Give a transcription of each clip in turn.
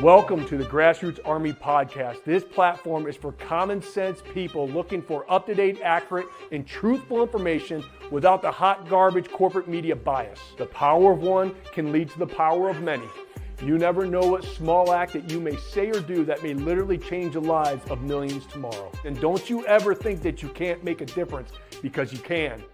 Welcome to the Grassroots Army Podcast. This platform is for common sense people looking for up-to-date, accurate, and truthful information without the hot garbage corporate media bias. The power of one can lead to the power of many. You never know what small act that you may say or do that may literally change the lives of millions tomorrow. And don't you ever think that you can't make a difference, because you can.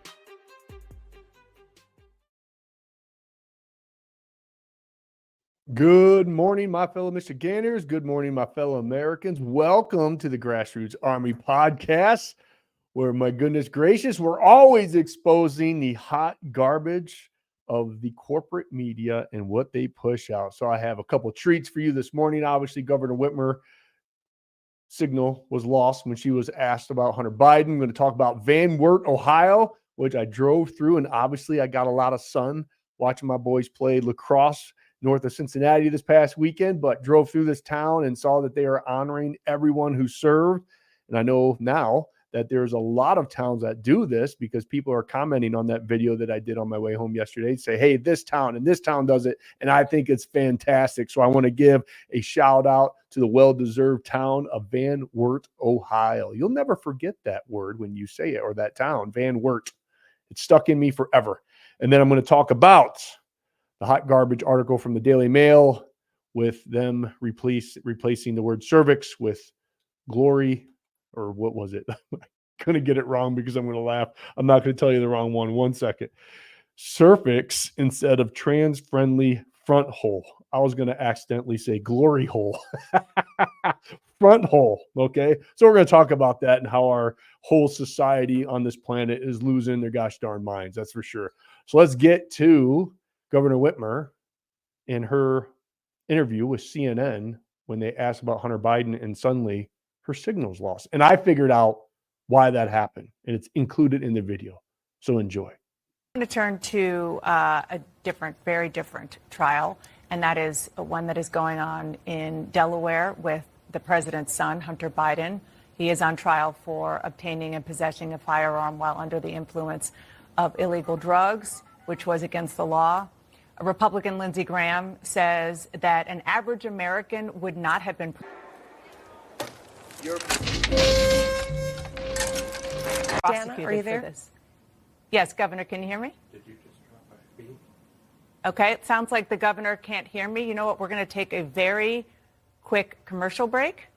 Good morning, my fellow Michiganders. Good morning, my fellow Americans. Welcome to the Grassroots Army Podcast, where, my goodness gracious, we're always exposing the hot garbage of the corporate media and what they push out. So I have a couple treats for you this morning. Obviously, Governor Whitmer signal was lost when she was asked about Hunter Biden. I'm going to talk about Wert, Ohio, which I drove through, and obviously I got a lot of sun watching my boys play lacrosse north of Cincinnati this past weekend, but drove through this town and saw that they are honoring everyone who served. And I know now that there's a lot of towns that do this, because people are commenting on that video that I did on my way home yesterday, say, hey, this town and this town does it. And I think it's fantastic. So I want to give a shout out to the well-deserved town of Wert, Ohio. You'll never forget that word when you say it, or that town, Wert. It's stuck in me forever. And then I'm going to talk about the hot garbage article from the Daily Mail, with them replacing the word cervix with glory, or what was it? I'm going to get it wrong because I'm going to laugh. I'm not going to tell you the wrong one. 1 second. Cervix instead of trans-friendly front hole. I was going to accidentally say glory hole. Front hole. Okay. So we're going to talk about that and how our whole society on this planet is losing their gosh darn minds. That's for sure. So let's get to Governor Whitmer in her interview with CNN when they asked about Hunter Biden, and suddenly her signal's lost. And I figured out why that happened, and it's included in the video. So enjoy. I'm going to turn to a very different trial, and that is one that is going on in Delaware with the president's son, Hunter Biden. He is on trial for obtaining and possessing a firearm while under the influence of illegal drugs, which was against the law. Republican Lindsey Graham says that an average American would not have been. Dana, are you there? This. Yes, Governor, can you hear me? Did you just drop my feed? Okay, it sounds like the governor can't hear me. You know what? We're going to take a very quick commercial break.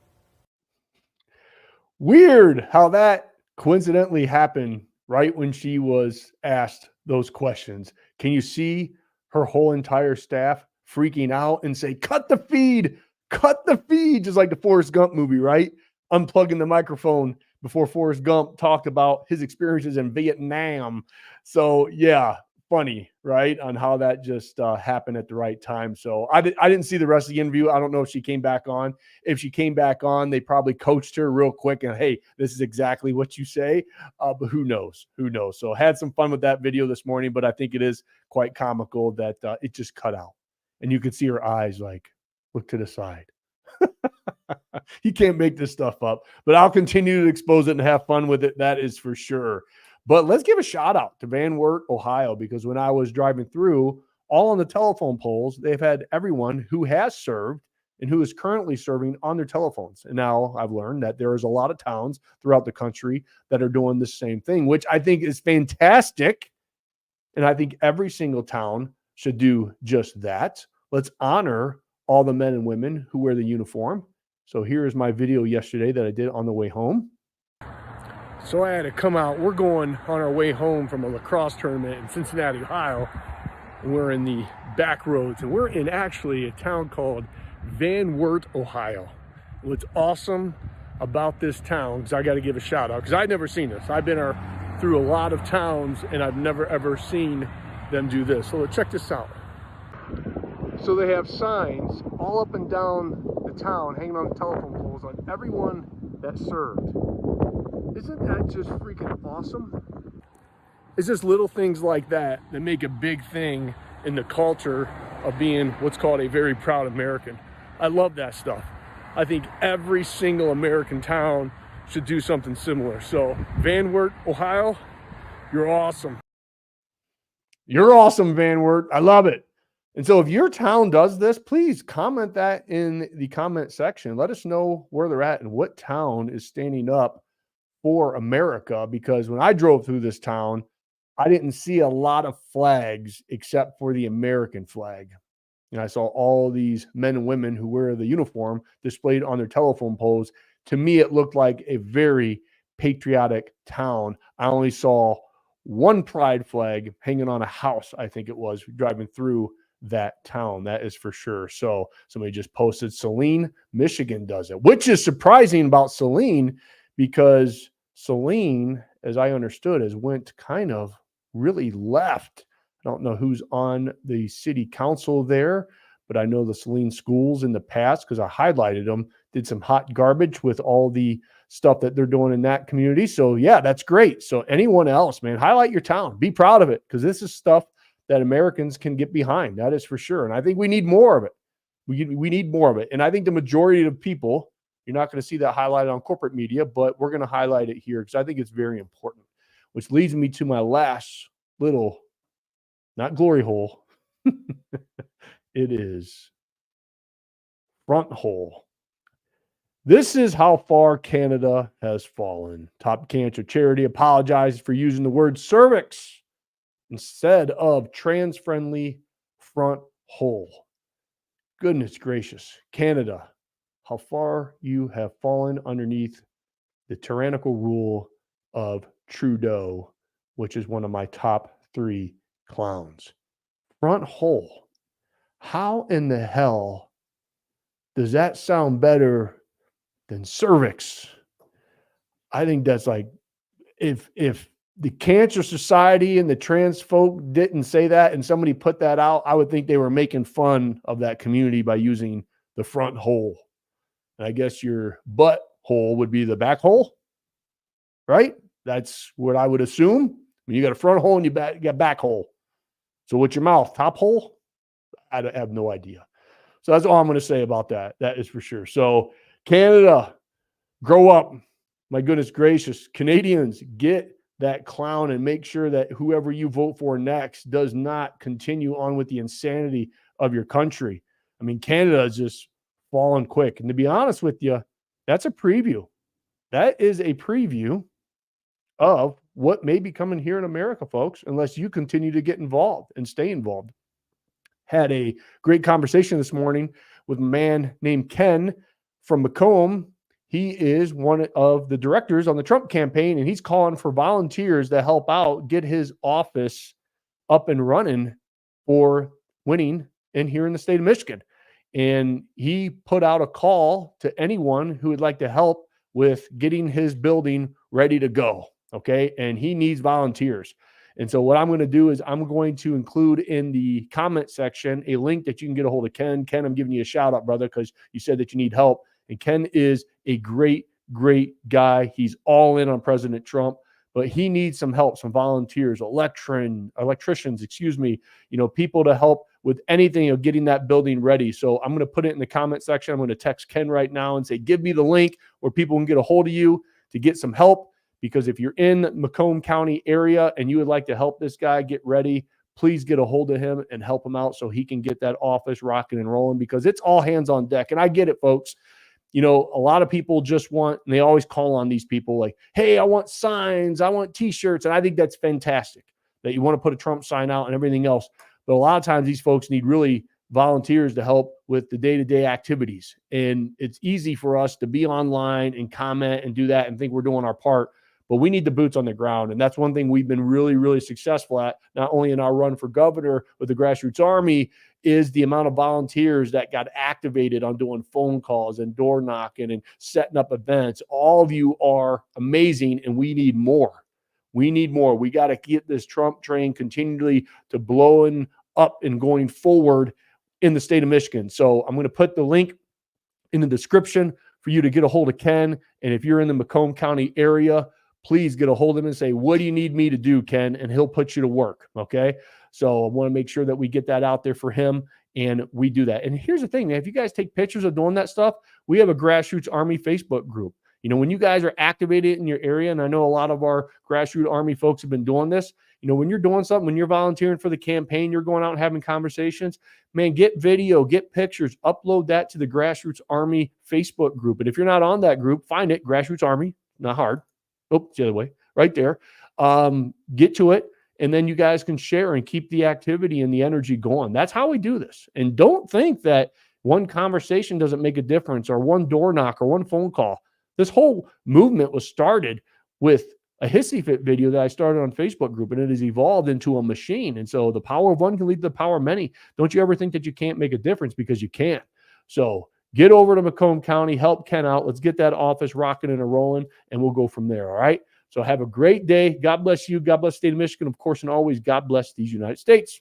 Weird how that coincidentally happened right when she was asked those questions. Can you see her whole entire staff freaking out and say, cut the feed, just like the Forrest Gump movie, right? Unplugging the microphone before Forrest Gump talked about his experiences in Vietnam. So yeah, funny, right? On how that just happened at the right time. So I didn't see the rest of the interview. I don't know if she came back on. If she came back on, they probably coached her real quick and, hey, this is exactly what you say. But who knows? So had some fun with that video this morning, but I think it is quite comical that it just cut out. And you could see her eyes like, look to the side. You can't make this stuff up, but I'll continue to expose it and have fun with it. That is for sure. But let's give a shout out to Wert, Ohio, because when I was driving through, all on the telephone poles, they've had everyone who has served and who is currently serving on their telephones. And now I've learned that there is a lot of towns throughout the country that are doing the same thing, which I think is fantastic. And I think every single town should do just that. Let's honor all the men and women who wear the uniform. So here is my video yesterday that I did on the way home. So I had to come out. We're going on our way home from a lacrosse tournament in Cincinnati, Ohio. And we're in the back roads, and we're in actually a town called Wert, Ohio. What's awesome about this town, because I got to give a shout out, because I'd never seen this. I've been through a lot of towns, and I've never ever seen them do this. So let's check this out. So they have signs all up and down the town, hanging on the telephone poles, on everyone that served. Isn't that just freaking awesome? It's just little things like that that make a big thing in the culture of being what's called a very proud American. I love that stuff. I think every single American town should do something similar. So Wert, Ohio, you're awesome. You're awesome, Wert. I love it. And so if your town does this, please comment that in the comment section. Let us know where they're at and what town is standing up for America. Because when I drove through this town, I didn't see a lot of flags except for the American flag. And I saw all these men and women who wear the uniform displayed on their telephone poles. To me, it looked like a very patriotic town. I only saw one pride flag hanging on a house, I think it was, driving through that town. That is for sure. So somebody just posted Saline, Michigan does it, which is surprising about Saline because Saline, as I understood, has went kind of really left. I don't know who's on the city council there, but I know the Saline schools in the past, because I highlighted them, did some hot garbage with all the stuff that they're doing in that community. So yeah, that's great. So anyone else, man, highlight your town. Be proud of it, because this is stuff that Americans can get behind. That is for sure. And I think we need more of it. We need more of it. And I think the majority of people, you're not going to see that highlighted on corporate media, but we're going to highlight it here because I think it's very important, which leads me to my last little, not glory hole. It is front hole. This is how far Canada has fallen. Top Cancer Charity apologizes for using the word cervix instead of trans-friendly front hole. Goodness gracious. Canada, how far you have fallen underneath the tyrannical rule of Trudeau, which is one of my top 3 clowns. Front hole. How in the hell does that sound better than cervix? I think that's like, if the Cancer Society and the trans folk didn't say that and somebody put that out, I would think they were making fun of that community by using the front hole. And I guess your butt hole would be the back hole, right? That's what I would assume. When you got a front hole and you got back hole. So what's your mouth? Top hole? I have no idea. So that's all I'm going to say about that. That is for sure. So Canada, grow up. My goodness gracious. Canadians, get that clown and make sure that whoever you vote for next does not continue on with the insanity of your country. I mean, Canada is just falling quick. And to be honest with you, that's a preview. That is a preview of what may be coming here in America, folks, unless you continue to get involved and stay involved. Had a great conversation this morning with a man named Ken from Macomb. He is one of the directors on the Trump campaign, and he's calling for volunteers to help out get his office up and running for winning in here in the state of Michigan. And he put out a call to anyone who would like to help with getting his building ready to go. Okay. And he needs volunteers. And so what I'm going to do is I'm going to include in the comment section a link that you can get a hold of Ken. Ken, I'm giving you a shout out, brother, because you said that you need help. And Ken is a great, great guy. He's all in on President Trump, but he needs some help, some volunteers, electricians, people to help with anything of getting that building ready. So I'm going to put it in the comment section. I'm going to text Ken right now and say, give me the link where people can get a hold of you to get some help. Because if you're in Macomb County area and you would like to help this guy get ready, please get a hold of him and help him out so he can get that office rocking and rolling, because it's all hands on deck. And I get it, folks. A lot of people just want, and they always call on these people like, hey, I want signs, I want t-shirts. And I think that's fantastic that you want to put a Trump sign out and everything else. But a lot of times these folks need really volunteers to help with the day-to-day activities. And it's easy for us to be online and comment and do that and think we're doing our part. But we need the boots on the ground. And that's one thing we've been really, really successful at, not only in our run for governor with the Grassroots Army, is the amount of volunteers that got activated on doing phone calls and door knocking and setting up events. All of you are amazing, and we need more. We need more. We got to get this Trump train continually to blowing up and going forward in the state of Michigan. So I'm going to put the link in the description for you to get a hold of Ken. And if you're in the Macomb County area, please get a hold of him and say, what do you need me to do, Ken? And he'll put you to work. Okay. So I want to make sure that we get that out there for him, and we do that. And here's the thing, man, if you guys take pictures of doing that stuff, we have a Grassroots Army Facebook group. When you guys are activated in your area, and I know a lot of our Grassroots Army folks have been doing this, You know, when you're doing something, when you're volunteering for the campaign, you're going out and having conversations, man, get video, get pictures, upload that to the Grassroots Army Facebook group. And if you're not on that group, find it, Grassroots Army, not hard. Oh, it's the other way, right there. Get to it. And then you guys can share and keep the activity and the energy going. That's how we do this. And don't think that one conversation doesn't make a difference, or one door knock, or one phone call. This whole movement was started with a hissy fit video that I started on Facebook group, and it has evolved into a machine. And so the power of one can lead to the power of many. Don't you ever think that you can't make a difference, because you can. So get over to Macomb County, help Ken out. Let's get that office rocking and rolling, and we'll go from there. All right. So have a great day. God bless you. God bless the state of Michigan, of course, and always God bless these United States.